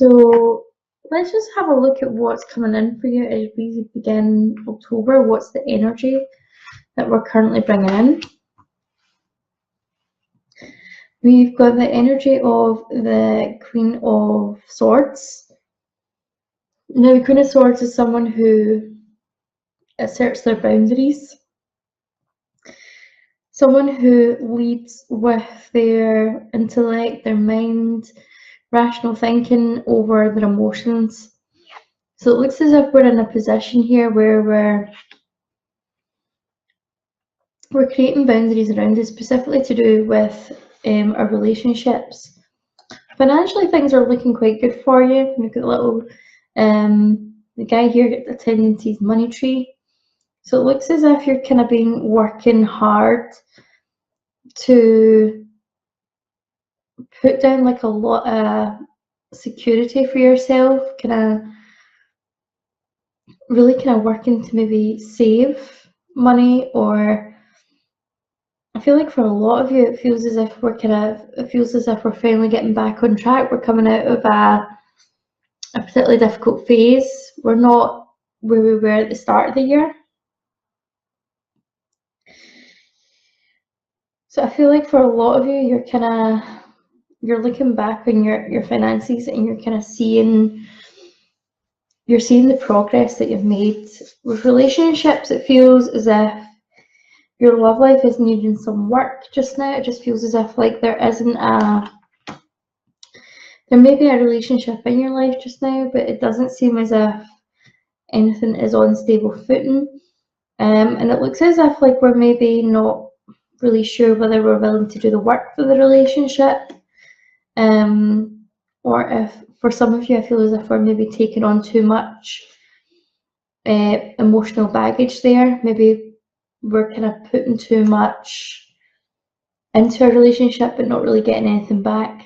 So let's just have a look at what's coming in for you as we begin October. What's the energy that we're currently bringing in? We've got the energy of the Queen of Swords. Now, the Queen of Swords is someone who asserts their boundaries. Someone who leads with their intellect, their mind, rational thinking over their emotions. So it looks as if we're in a position here where we're creating boundaries around it, specifically to do with our relationships. Financially, things are looking quite good for you. Look at the little, the guy here attending to his money tree. So it looks as if you're kind of been working hard to put down like a lot of security for yourself, really working to maybe save money, or I feel like for a lot of you it feels as if we're finally getting back on track. We're coming out of a particularly difficult phase. We're not where we were at the start of the year. So I feel like for a lot of you, you're looking back on your finances and you're seeing the progress that you've made. With relationships, it feels as if your love life is needing some work just now. It just feels as if like there may be a relationship in your life just now, but it doesn't seem as if anything is on stable footing. And it looks as if like we're maybe not really sure whether we're willing to do the work for the relationship. Or if for some of you, I feel as if we're maybe taking on too much emotional baggage there. Maybe we're kind of putting too much into a relationship but not really getting anything back.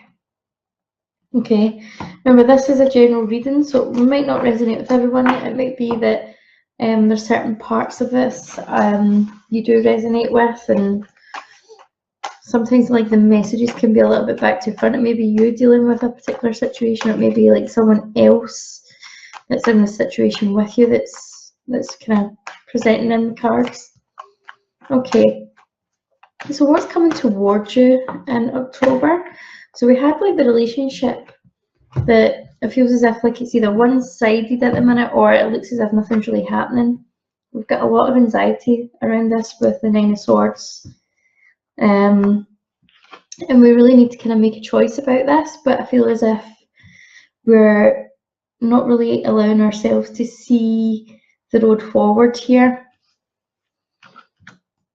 Okay, remember this is a general reading, so it might not resonate with everyone. It might be that there's certain parts of this you do resonate with, and sometimes like the messages can be a little bit back to front. It may be you dealing with a particular situation, or it may be like someone else that's in the situation with you that's kind of presenting in the cards. Okay, so what's coming towards you in October? So we had like the relationship that it feels as if like it's either one-sided at the minute, or it looks as if nothing's really happening. We've got a lot of anxiety around this with the Nine of Swords. And we really need to kind of make a choice about this, but I feel as if we're not really allowing ourselves to see the road forward here.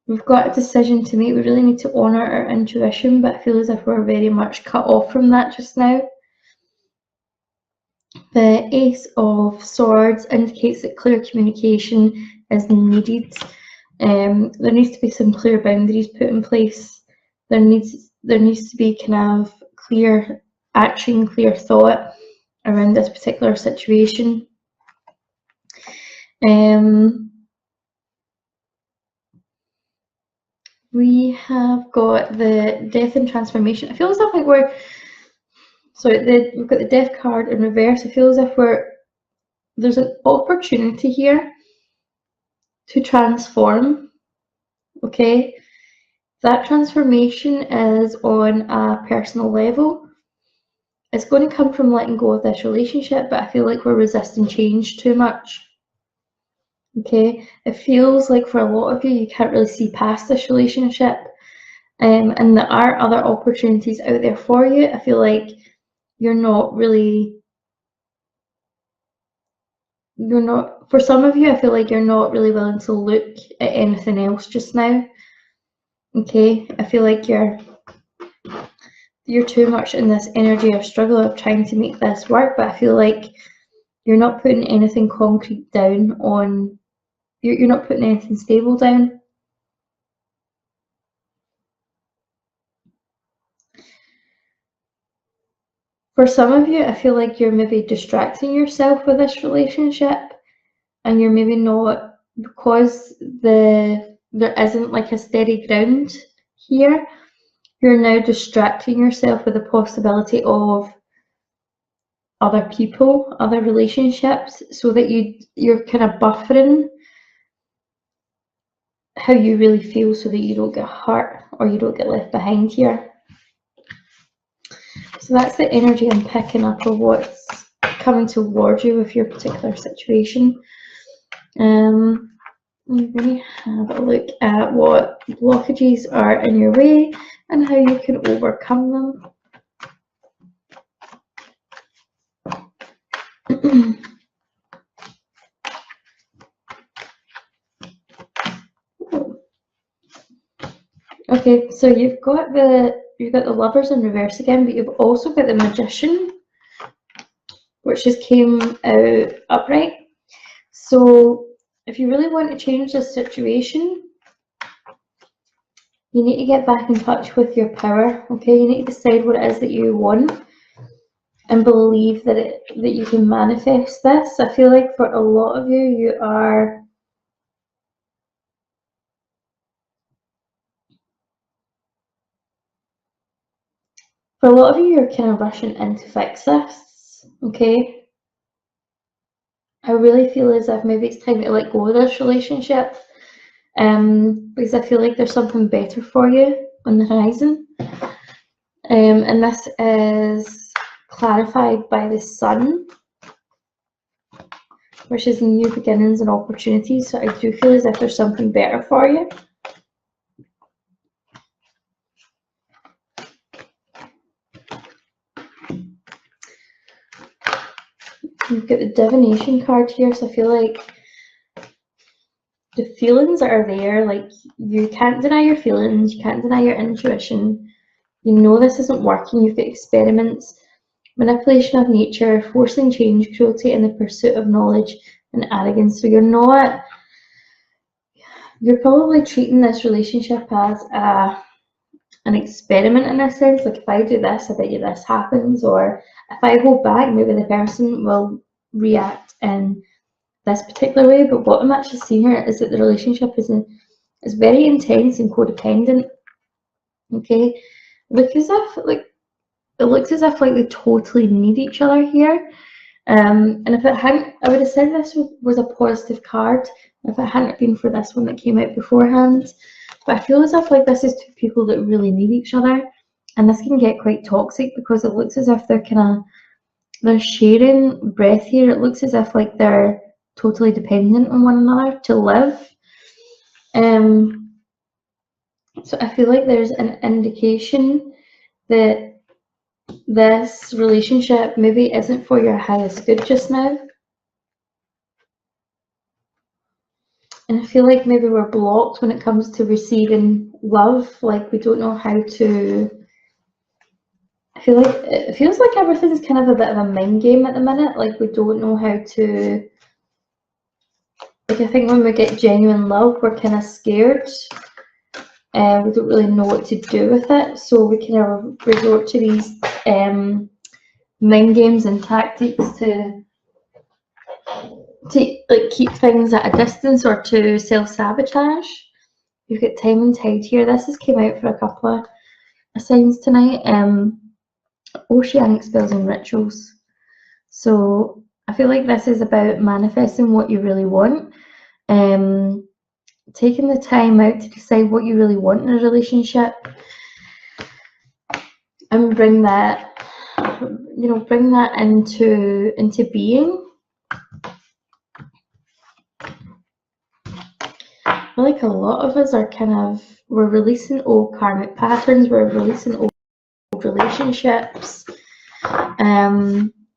We've got a decision to make. We really need to honour our intuition, but I feel as if we're very much cut off from that just now. The Ace of Swords indicates that clear communication is needed. There needs to be some clear boundaries put in place. There needs to be kind of clear action, clear thought around this particular situation. We have got the Death and Transformation. I feel as if like we've got the Death card in reverse. I feel as if there's an opportunity here to transform. Okay, that transformation is on a personal level. It's going to come from letting go of this relationship, but I feel like we're resisting change too much. Okay, it feels like for a lot of you can't really see past this relationship, and there are other opportunities out there for you. I feel like for some of you, I feel like you're not really willing to look at anything else just now. Okay, I feel like you're too much in this energy of struggle of trying to make this work, but I feel like you're not putting anything concrete down on, you're not putting anything stable down. For some of you, I feel like you're maybe distracting yourself with this relationship, and you're maybe not, because there isn't like a steady ground here, you're now distracting yourself with the possibility of other people, other relationships, so that you're kind of buffering how you really feel so that you don't get hurt or you don't get left behind here. So that's the energy I'm picking up of what's coming towards you with your particular situation. I'm going to have a look at what blockages are in your way and how you can overcome them. Okay, so you've got the Lovers in reverse again, but you've also got the Magician, which just came out upright. So if you really want to change this situation, you need to get back in touch with your power. Okay, you need to decide what it is that you want and believe that you can manifest this. I feel like for a lot of you, you're kind of rushing in to fix this. Okay, I really feel as if maybe it's time to let go of this relationship, because I feel like there's something better for you on the horizon, and this is clarified by the Sun, which is new beginnings and opportunities. So I do feel as if there's something better for you. You've got the Divination card here, so I feel like the feelings that are there, like you can't deny your feelings, you can't deny your intuition. You know this isn't working. You've got experiments, manipulation of nature, forcing change, cruelty, and the pursuit of knowledge and arrogance. So you're probably treating this relationship as an experiment in a sense. Like, if I do this, I bet you this happens, or if I hold back, maybe the person will react in this particular way. But what I'm actually seeing here is that the relationship is very intense and codependent. Okay, it looks as if like they totally need each other here. And if it hadn't, I would have said this was a positive card if it hadn't been for this one that came out beforehand. But I feel as if like this is two people that really need each other, and this can get quite toxic because it looks as if they're sharing breath here. It looks as if like they're totally dependent on one another to live. So I feel like there's an indication that this relationship maybe isn't for your highest good just now. And I feel like maybe we're blocked when it comes to receiving love. Like, we don't know how to. I feel like it feels like everything's kind of a bit of a mind game at the minute. Like, we don't know how to. Like, I think when we get genuine love, we're kind of scared. And we don't really know what to do with it. So we kind of resort to these mind games and tactics to like keep things at a distance or to self-sabotage. You've got Time and Tide here. This has came out for a couple of signs tonight. Oceanic spells and rituals. So I feel like this is about manifesting what you really want. Taking the time out to decide what you really want in a relationship and bring that into being. I feel like a lot of us are we're releasing old karmic patterns, we're releasing old relationships.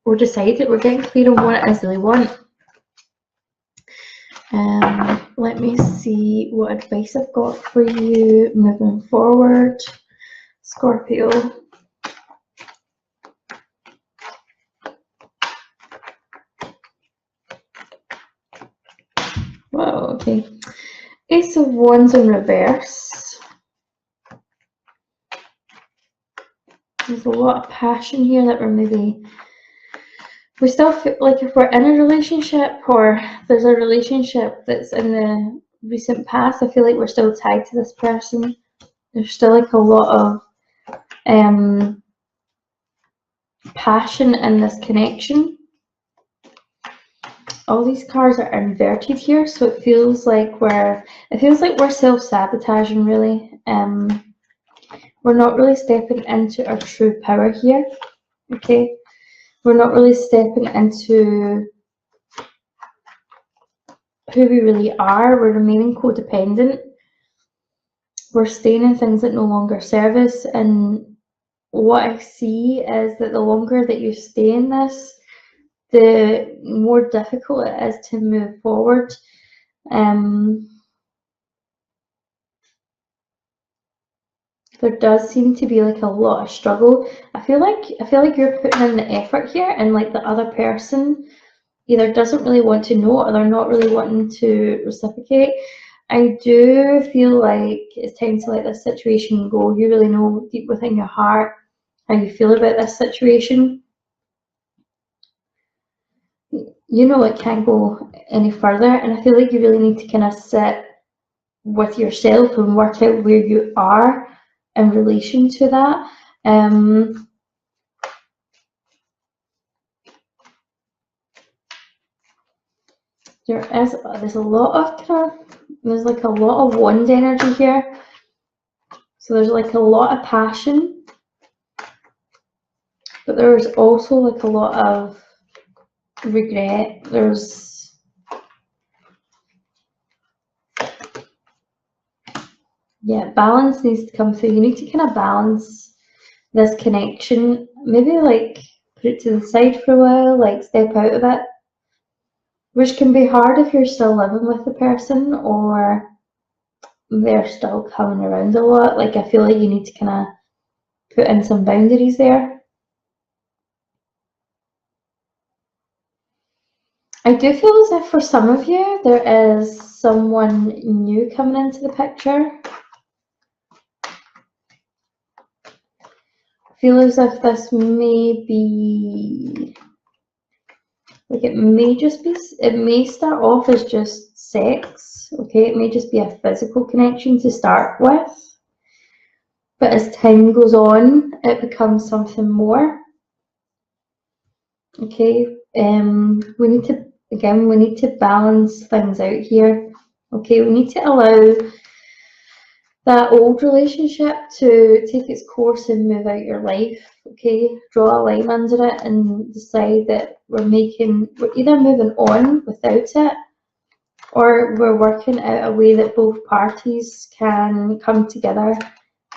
We're decided, we're getting clear on what it is we want. Let me see what advice I've got for you moving forward, Scorpio. Wow, okay. Ace of Wands in reverse. There's a lot of passion here that we still feel like if we're in a relationship or there's a relationship that's in the recent past, I feel like we're still tied to this person. There's still like a lot of passion in this connection. All these cards are inverted here, so it feels like we're self-sabotaging, really. We're not really stepping into our true power here. Okay, we're not really stepping into who we really are. We're remaining codependent. We're staying in things that no longer serve us, and what I see is that the longer that you stay in this, the more difficult it is to move forward. There does seem to be like a lot of struggle. I feel like you're putting in the effort here, and like the other person either doesn't really want to know or they're not really wanting to reciprocate. I do feel like it's time to let this situation go. You really know deep within your heart how you feel about this situation. You know it can't go any further, and I feel like you really need to kind of sit with yourself and work out where you are in relation to that. There's a lot of there's like a lot of wand energy here. So there's like a lot of passion, but there's also like a lot of regret. Balance needs to come through. You need to kind of balance this connection. Maybe like put it to the side for a while, like step out of it, which can be hard if you're still living with the person or they're still coming around a lot. Like I feel like you need to kind of put in some boundaries there. I do feel as if for some of you there is someone new coming into the picture. I feel as if this may be like it may start off as just sex, okay? It may just be a physical connection to start with, but as time goes on, it becomes something more. Okay, we need to balance things out here. Okay, we need to allow that old relationship to take its course and move out your life. Okay, draw a line under it and decide that we're either moving on without it, or we're working out a way that both parties can come together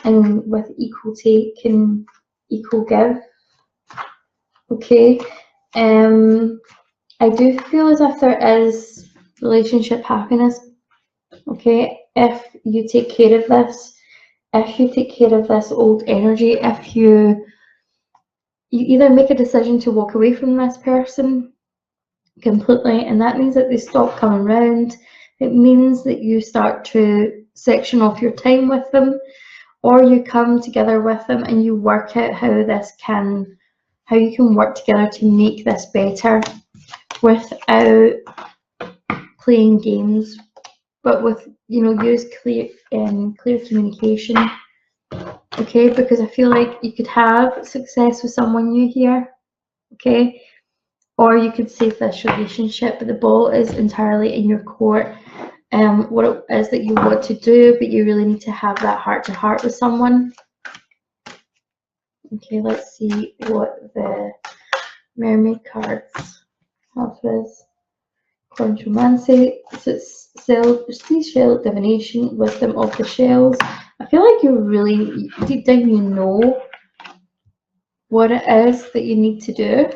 and with equal take and equal give. Okay, I do feel as if there is relationship happiness. Okay, if you take care of this, if you take care of this old energy, if you either make a decision to walk away from this person completely, and that means that they stop coming round. It means that you start to section off your time with them, or you come together with them and you work out how you can work together to make this better without playing games, but with use clear communication. Okay, because I feel like you could have success with someone new here. Okay, or you could save this relationship, but the ball is entirely in your court. What it is that you want to do, but you really need to have that heart-to-heart with someone. Okay, let's see what the mermaid cards have is. Chronomancy, so it's seashell divination, wisdom of the shells. I feel like you really deep down you know what it is that you need to do.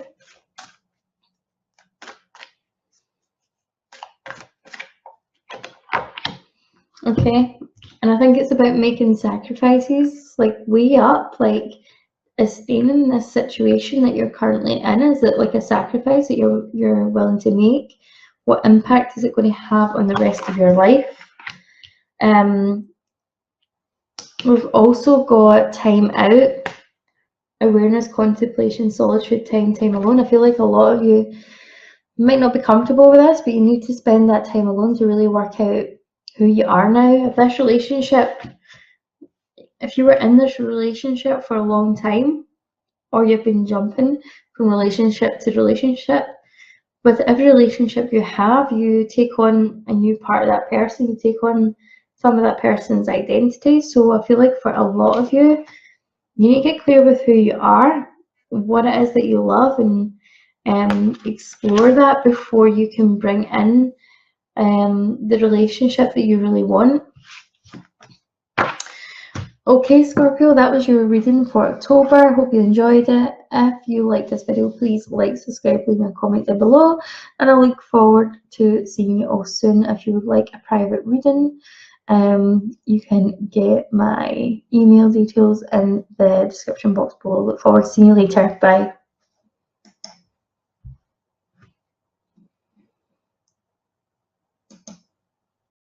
Okay, and I think it's about making sacrifices, like weigh up, like staying in this situation that you're currently in. Is it like a sacrifice that you're willing to make? What impact is it going to have on the rest of your life? We've also got time out, awareness, contemplation, solitude, time alone. I feel like a lot of you might not be comfortable with this, but you need to spend that time alone to really work out who you are now. If you were in this relationship for a long time, or you've been jumping from relationship to relationship. With every relationship you have, you take on a new part of that person, you take on some of that person's identity. So I feel like for a lot of you, you need to get clear with who you are, what it is that you love, and explore that before you can bring in the relationship that you really want. Okay, Scorpio, that was your reading for October. Hope you enjoyed it. If you liked this video, please like, subscribe, leave me a comment down below, and I look forward to seeing you all soon. If you would like a private reading, you can get my email details in the description box below. Look forward to seeing you later. Bye.